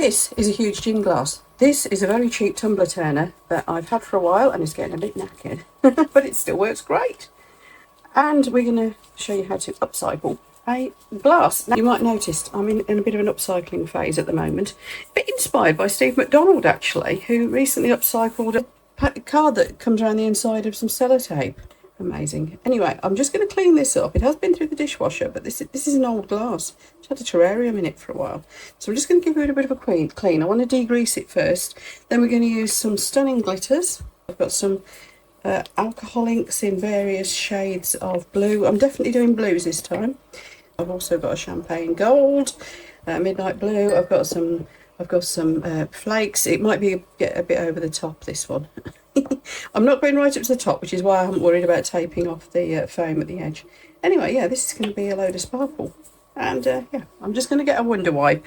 This is a huge gin glass. This is a very cheap tumbler turner that I've had for a while and it's getting a bit knackered, but it still works great. And we're going to show you how to upcycle a glass. Now, you might notice I'm in a bit of an upcycling phase at the moment. A bit inspired by Steve McDonald, actually, who recently upcycled a card that comes around the inside of some sellotape. Amazing. Anyway, I'm just going to clean this up. It has been through the dishwasher, but this is an old glass. It's had a terrarium in it for a while. So I'm just going to give it a bit of a clean. I want to degrease it first. Then we're going to use some stunning glitters. I've got some alcohol inks in various shades of blue. I'm definitely doing blues this time. I've also got a champagne gold, midnight blue. I've got some flakes. It might be get a bit over the top, this one. I'm not going right up to the top, which is why I haven't worried about taping off the foam at the edge. Anyway, yeah, this is going to be a load of sparkle. And yeah, I'm just going to get a Wonder Wipe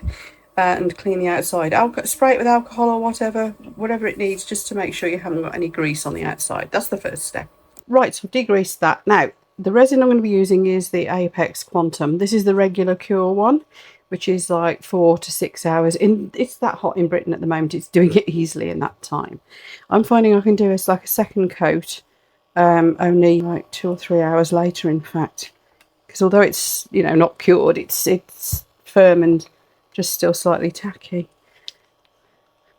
and clean the outside. Spray it with alcohol or whatever it needs, just to make sure you haven't got any grease on the outside. That's the first step. Right, so I've degreased that. Now, the resin I'm going to be using is the Apex Quantum. This is the regular cure one, which is like 4 to 6 hours. It's that hot in Britain at the moment, it's doing it easily in that time. I'm finding I can do it like a second coat, only like 2 or 3 hours later, in fact. Because although it's, you know, not cured, it's firm and just still slightly tacky.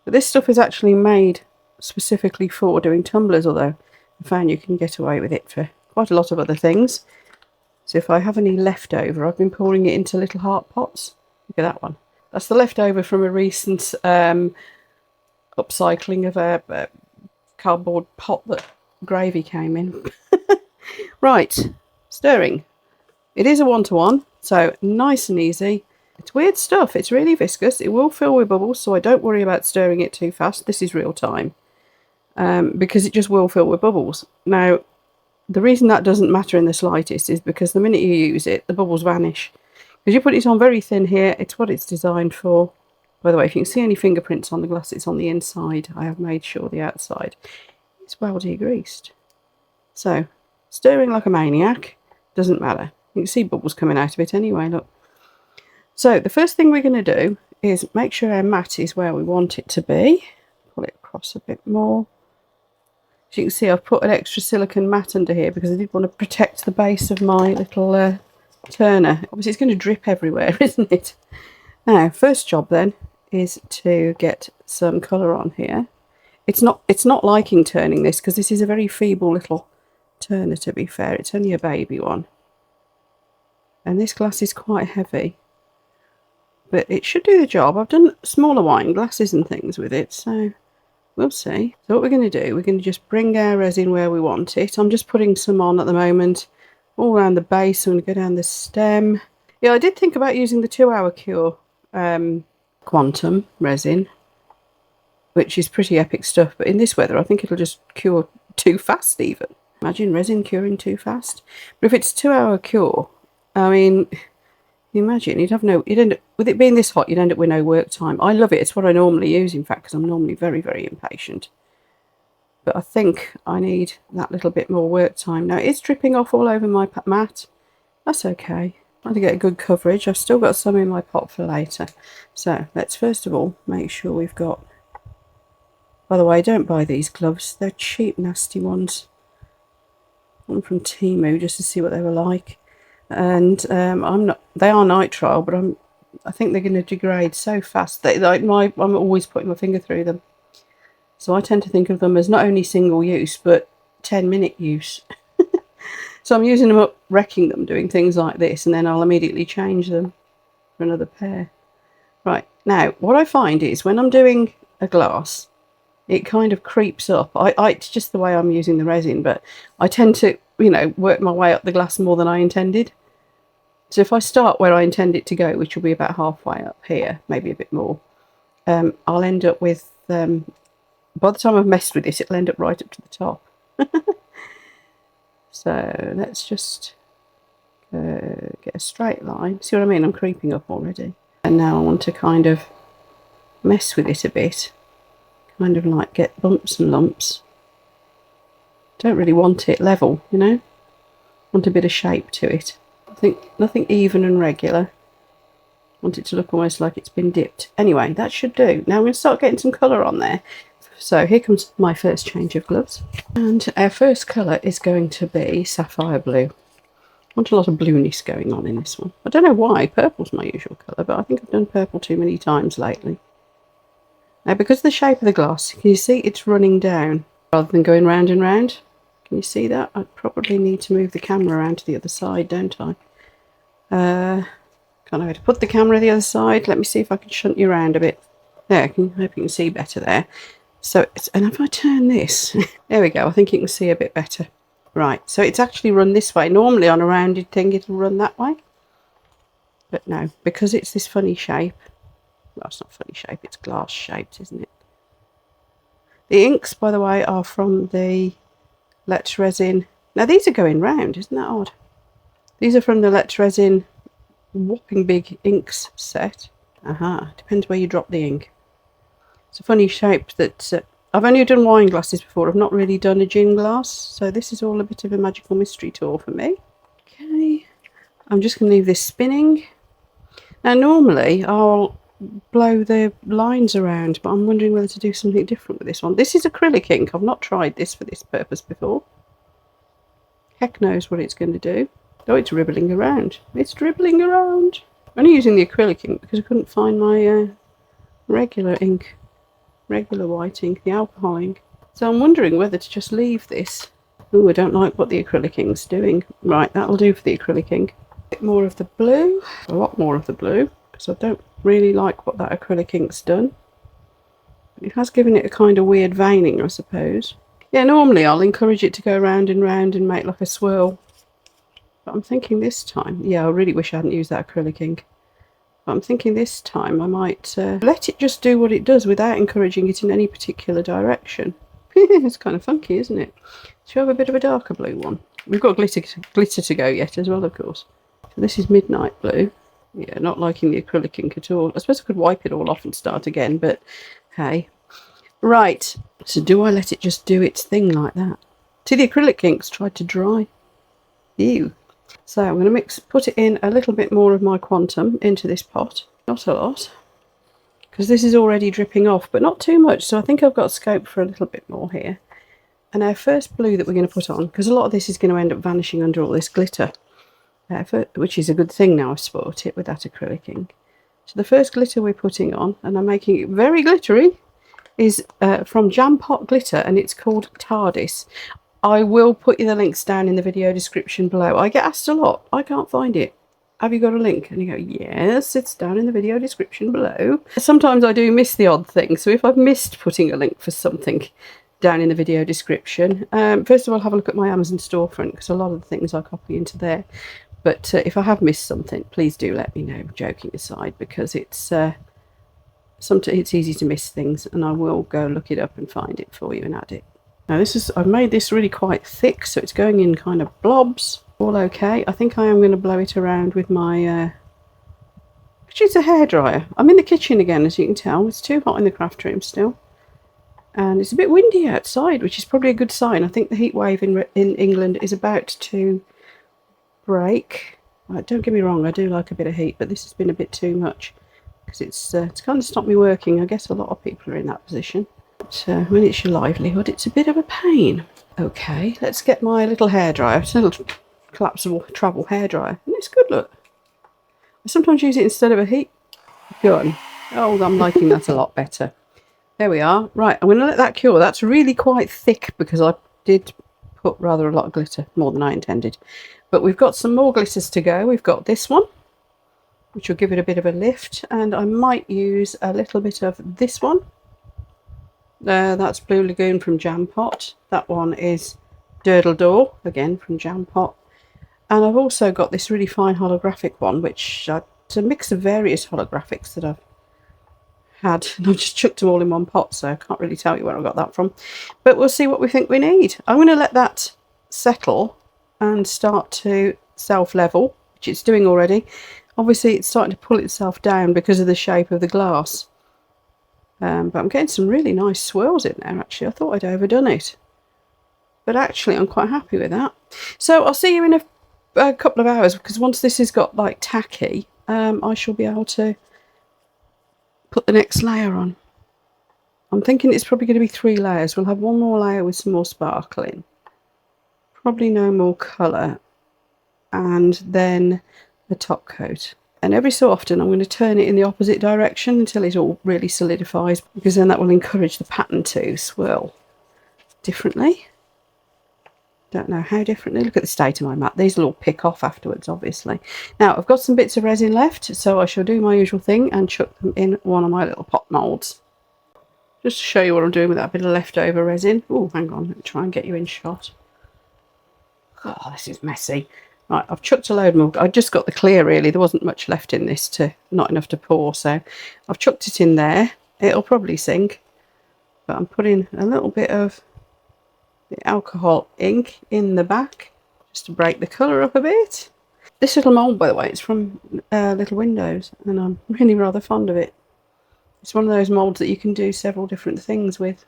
But this stuff is actually made specifically for doing tumblers, although I found you can get away with it for quite a lot of other things. So if I have any leftover, I've been pouring it into little heart pots. Look at that one. That's the leftover from a recent upcycling of a cardboard pot that gravy came in. Right, stirring. It is a 1-to-1, so nice and easy. It's weird stuff. It's really viscous. It will fill with bubbles, so I don't worry about stirring it too fast. This is real time, because it just will fill with bubbles. Now, the reason that doesn't matter in the slightest is because the minute you use it, the bubbles vanish. Because you put it on very thin here, it's what it's designed for. By the way, if you can see any fingerprints on the glass, it's on the inside. I have made sure the outside is well degreased. So, stirring like a maniac, doesn't matter. You can see bubbles coming out of it anyway, look. So the first thing we're going to do is make sure our mat is where we want it to be. Pull it across a bit more. As you can see, I've put an extra silicone mat under here because I did want to protect the base of my little turner. Obviously it's going to drip everywhere, isn't it? Now, first job then is to get some colour on here. It's not liking turning this because this is a very feeble little turner, to be fair. It's only a baby one. And this glass is quite heavy. But it should do the job. I've done smaller wine glasses and things with it, so we'll see. So what we're going to do, we're going to just bring our resin where we want it. I'm just putting some on at the moment, all around the base. I'm going to go down the stem. Yeah, I did think about using the 2-hour cure quantum resin, which is pretty epic stuff. But in this weather, I think it'll just cure too fast even. Imagine resin curing too fast. But if it's a 2-hour cure, I mean, imagine you'd end up, with it being this hot, you'd end up with no work time. I love it. It's what I normally use, in fact, because I'm normally very, very impatient. But I think I need that little bit more work time. Now, it's dripping off all over my mat. That's okay. I want to get a good coverage. I've still got some in my pot for later. So let's first of all make sure we've got... By the way, don't buy these gloves. They're cheap, nasty ones. One from Temu, just to see what they were like. And they are nitrile, but I think they're going to degrade so fast that I'm always putting my finger through them. So I tend to think of them as not only single use, but 10-minute use. So I'm using them up, wrecking them, doing things like this, and then I'll immediately change them for another pair. Right, now, what I find is when I'm doing a glass, it kind of creeps up. It's just the way I'm using the resin, but I tend to, you know, work my way up the glass more than I intended. So if I start where I intend it to go, which will be about halfway up here, maybe a bit more, I'll end up with, by the time I've messed with this, it'll end up right up to the top. So let's just get a straight line. See what I mean? I'm creeping up already. And now I want to kind of mess with it a bit. Kind of like get bumps and lumps. Don't really want it level, you know? Want a bit of shape to it. I think nothing even and regular. Want it to look almost like it's been dipped. Anyway, that should do. Now I'm going to start getting some colour on there. So here comes my first change of gloves. And our first colour is going to be sapphire blue. I want a lot of blueness going on in this one. I don't know why. Purple's my usual colour, but I think I've done purple too many times lately. Now, because of the shape of the glass, can you see it's running down rather than going round and round? Can you see that? I probably need to move the camera around to the other side, don't I? Can't know how to put the camera the other side. Let me see if I can shunt you around a bit. There, I hope you can see better there. So, and if I turn this, there we go. I think you can see a bit better. Right, so it's actually run this way. Normally on a rounded thing it'll run that way. But no, because it's this funny shape. Well, it's not funny shape, it's glass shaped, isn't it? The inks, by the way, are from the Let's Resin. Now these are going round, isn't that odd? These are from the Let's Resin whopping big inks set. Aha, depends where you drop the ink. It's a funny shape that I've only done wine glasses before. I've not really done a gin glass, so this is all a bit of a magical mystery tour for me. Okay, I'm just going to leave this spinning. Now normally I'll blow the lines around, but I'm wondering whether to do something different with this one. This is acrylic ink. I've not tried this for this purpose before. Heck knows what it's going to do. Oh, it's dribbling around. It's dribbling around. I'm only using the acrylic ink because I couldn't find my regular ink. Regular white ink, the alcohol ink. So I'm wondering whether to just leave this. Oh, I don't like what the acrylic ink's doing. Right, that'll do for the acrylic ink. A bit more of the blue, a lot more of the blue, because I don't really like what that acrylic ink's done. It has given it a kind of weird veining, I suppose. Yeah, normally I'll encourage it to go round and round and make like a swirl. But I'm thinking this time, yeah, I really wish I hadn't used that acrylic ink. I'm thinking this time I might let it just do what it does without encouraging it in any particular direction. It's kind of funky, isn't it? Shall we have a bit of a darker blue one? We've got glitter to go yet as well, of course. So this is midnight blue. Yeah, not liking the acrylic ink at all. I suppose I could wipe it all off and start again, but hey. Right, so do I let it just do its thing like that? See, the acrylic ink's tried to dry. Ew. So I'm going to put it in a little bit more of my quantum into this pot. Not a lot, because this is already dripping off, but not too much. So I think I've got scope for a little bit more here. And our first blue that we're going to put on, because a lot of this is going to end up vanishing under all this glitter, which is a good thing now I've spoilt it with that acrylic ink. So the first glitter we're putting on, and I'm making it very glittery, is from Jam Pot Glitter, and it's called TARDIS. I will put you the links down in the video description below. I get asked a lot. I can't find it. Have you got a link? And you go, yes, it's down in the video description below. Sometimes I do miss the odd thing. So if I've missed putting a link for something down in the video description, first of all, have a look at my Amazon storefront, because a lot of the things I copy into there. But if I have missed something, please do let me know, joking aside, because it's sometimes it's easy to miss things, and I will go look it up and find it for you and add it. Now I've made this really quite thick, so it's going in kind of blobs. All okay. I think I am going to blow it around with my, which is a hairdryer. I'm in the kitchen again, as you can tell. It's too hot in the craft room still. And it's a bit windy outside, which is probably a good sign. I think the heat wave in England is about to break. Don't get me wrong, I do like a bit of heat, but this has been a bit too much, because it's kind of stopped me working. I guess a lot of people are in that position. But when it's your livelihood, it's a bit of a pain. Okay, let's get my little hairdryer. It's a little collapsible travel hairdryer. And it's good, look. I sometimes use it instead of a heat gun. Oh, I'm liking that a lot better. There we are. Right, I'm going to let that cure. That's really quite thick, because I did put rather a lot of glitter, more than I intended. But we've got some more glitters to go. We've got this one, which will give it a bit of a lift. And I might use a little bit of this one. That's Blue Lagoon from Jam Pot. That one is Durdle Door, again from Jam Pot. And I've also got this really fine holographic one, which it's a mix of various holographics that I've had. And I've just chucked them all in one pot, so I can't really tell you where I got that from. But we'll see what we think we need. I'm going to let that settle and start to self-level, which it's doing already. Obviously, it's starting to pull itself down because of the shape of the glass. But I'm getting some really nice swirls in there, actually. I thought I'd overdone it. But actually, I'm quite happy with that. So I'll see you in a couple of hours, because once this has got like tacky, I shall be able to put the next layer on. I'm thinking it's probably going to be 3 layers. We'll have one more layer with some more sparkling, probably no more colour, and then the top coat. And every so often I'm going to turn it in the opposite direction until it all really solidifies, because then that will encourage the pattern to swirl differently. Don't know how differently. Look at the state of my mat. These will all pick off afterwards, obviously. Now I've got some bits of resin left, so I shall do my usual thing and chuck them in one of my little pot moulds. Just to show you what I'm doing with that bit of leftover resin. Oh, hang on, let me try and get you in shot. Oh, this is messy. Right, I've chucked a load more. I just got the clear, really. There wasn't much left in this, not enough to pour, so I've chucked it in there. It'll probably sink, but I'm putting a little bit of the alcohol ink in the back just to break the colour up a bit. This little mould, by the way, it's from Little Windows, and I'm really rather fond of it. It's one of those moulds that you can do several different things with.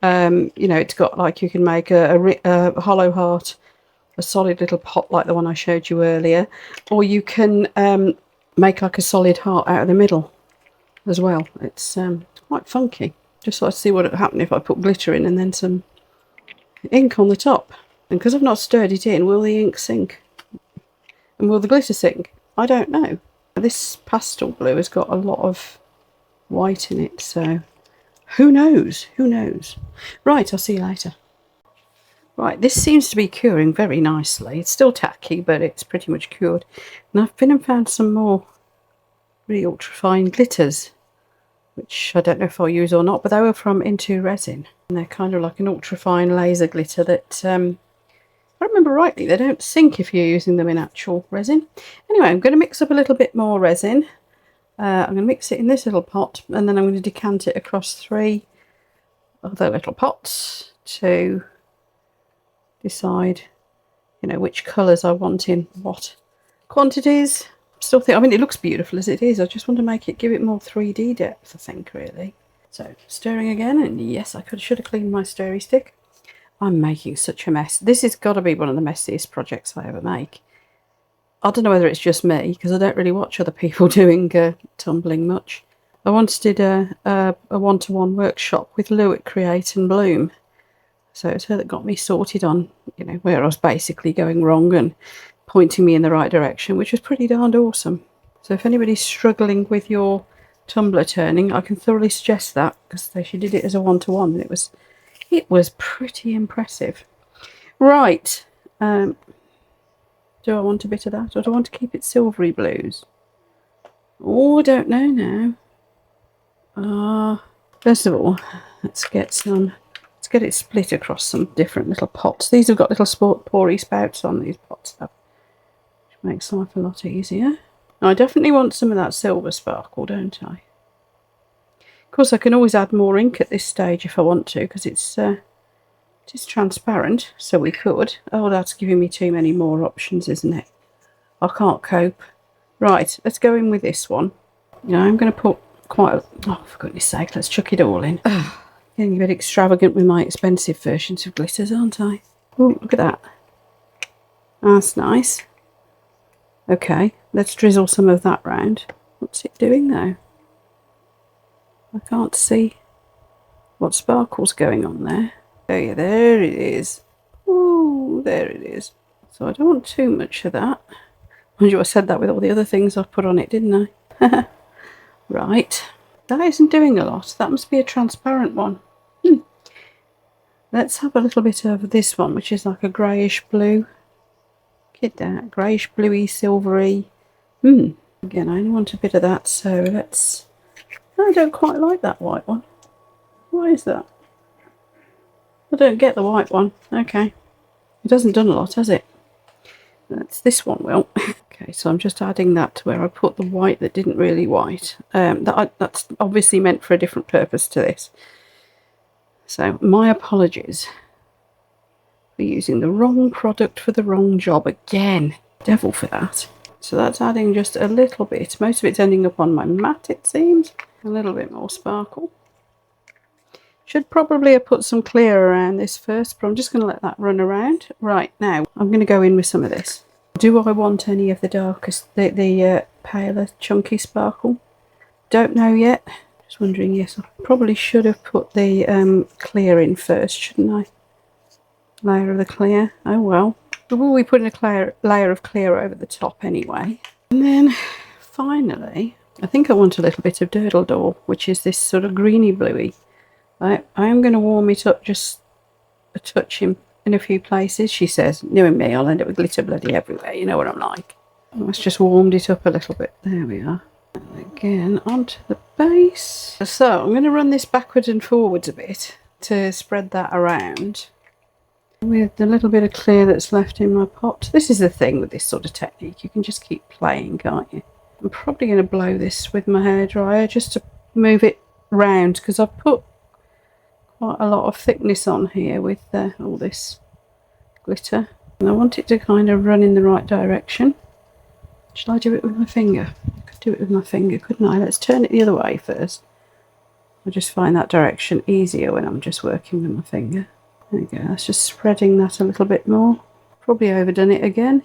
You know, it's got, like, you can make a hollow heart, a solid little pot like the one I showed you earlier, or you can make like a solid heart out of the middle as well. It's quite funky. Just like to see what would happen if I put glitter in and then some ink on the top. And because I've not stirred it in, will the ink sink? And will the glitter sink? I don't know. This pastel blue has got a lot of white in it, so who knows? Who knows? Right, I'll see you later. Right, this seems to be curing very nicely. It's still tacky, but it's pretty much cured. And I've been and found some more really ultra-fine glitters, which I don't know if I'll use or not, but they were from Into Resin. And they're kind of like an ultra-fine laser glitter that, if I remember rightly, they don't sink if you're using them in actual resin. Anyway, I'm going to mix up a little bit more resin. I'm going to mix it in this little pot, and then I'm going to decant it across 3 other little pots to decide, you know, which colours I want in what quantities. Still think, I mean, it looks beautiful as it is. I just want to make it, give it more 3D depth, I think, really. So stirring again, and yes, I should have cleaned my stirry stick. I'm making such a mess. This has got to be one of the messiest projects I ever make. I don't know whether it's just me, because I don't really watch other people doing tumbling much. I once did a one-to-one workshop with Lou at Create and Bloom. So it's her that got me sorted on, you know, where I was basically going wrong and pointing me in the right direction, which was pretty darned awesome. So if anybody's struggling with your tumbler turning, I can thoroughly suggest that, because she did it as a one-to-one, and it was pretty impressive. Right. Do I want a bit of that, or do I want to keep it silvery blues? Oh, I don't know now. First of all, let's get it split across some different little pots. These have got little pory spouts on these pots, though, which makes life a lot easier. Now, I definitely want some of that silver sparkle, don't I? Of course, I can always add more ink at this stage if I want to, because it is transparent, so we could. Oh, that's giving me too many more options, isn't it? I can't cope. Right, let's go in with this one. You know, I'm going to put quite a... Oh, for goodness sake, let's chuck it all in. Getting a bit extravagant with my expensive versions of glitters, aren't I? Oh, look at that. That's nice. Okay, let's drizzle some of that round. What's it doing though? I can't see what sparkle's going on there. Oh yeah, there it is. Oh, there it is. So I don't want too much of that. Mind you, I said that with all the other things I've put on it, didn't I? Right. That isn't doing a lot. That must be a transparent one. Let's have a little bit of this one, which is like a greyish blue. Get that. Greyish, bluey, silvery. Again, I only want a bit of that, so let's... I don't quite like that white one. Why is that? I don't get the white one. Okay. It hasn't done a lot, has it? That's this one, will. Okay, so I'm just adding that to where I put the white that didn't really white. That's obviously meant for a different purpose to this. So my apologies for using the wrong product for the wrong job again. Devil for that. So that's adding just a little bit. Most of it's ending up on my mat, it seems. A little bit more sparkle. Should probably have put some clear around this first, but I'm just going to let that run around. Right, now I'm going to go in with some of this. Do I want any of the darkest, the paler chunky sparkle? Don't know yet. Just wondering, yes, I probably should have put the clear in first, shouldn't I? Layer of the clear. Oh well. We'll be putting a layer of clear over the top anyway. And then finally, I think I want a little bit of Durdle Door, which is this sort of greeny bluey. I am going to warm it up just a touch in a few places. She says, knowing me, I'll end up with glitter bloody everywhere. You know what I'm like. Let's just warmed it up a little bit. There we are. And again, onto the base. So I'm going to run this backwards and forwards a bit to spread that around with the little bit of clear that's left in my pot. This is the thing with this sort of technique. You can just keep playing, can't you? I'm probably going to blow this with my hairdryer just to move it round, because I've put quite a lot of thickness on here with all this glitter, and I want it to kind of run in the right direction. Shall I do it with my finger? I could do it with my finger, couldn't I? Let's turn it the other way first. I just find that direction easier when I'm just working with my finger. There we go, that's just spreading that a little bit more. Probably overdone it again,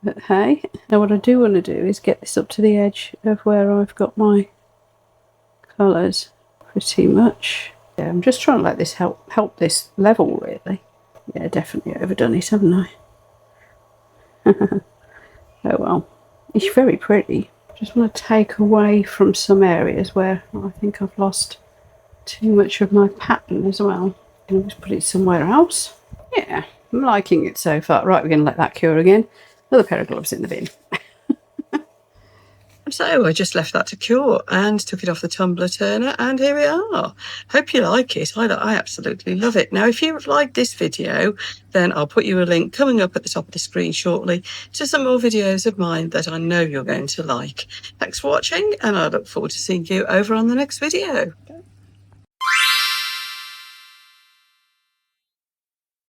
but hey. Now what I do want to do is get this up to the edge of where I've got my colours pretty much. Yeah, I'm just trying to let this help this level, really. Yeah, definitely overdone it, haven't I? Oh well. It's very pretty. Just want to take away from some areas where I think I've lost too much of my pattern as well. Can always put it somewhere else. Yeah, I'm liking it so far. Right, we're going to let that cure again. Another pair of gloves in the bin. So I just left that to cure and took it off the tumbler turner, and here we are. Hope you like it. I absolutely love it. Now, if you've liked this video, then I'll put you a link coming up at the top of the screen shortly to some more videos of mine that I know you're going to like. Thanks for watching, and I look forward to seeing you over on the next video.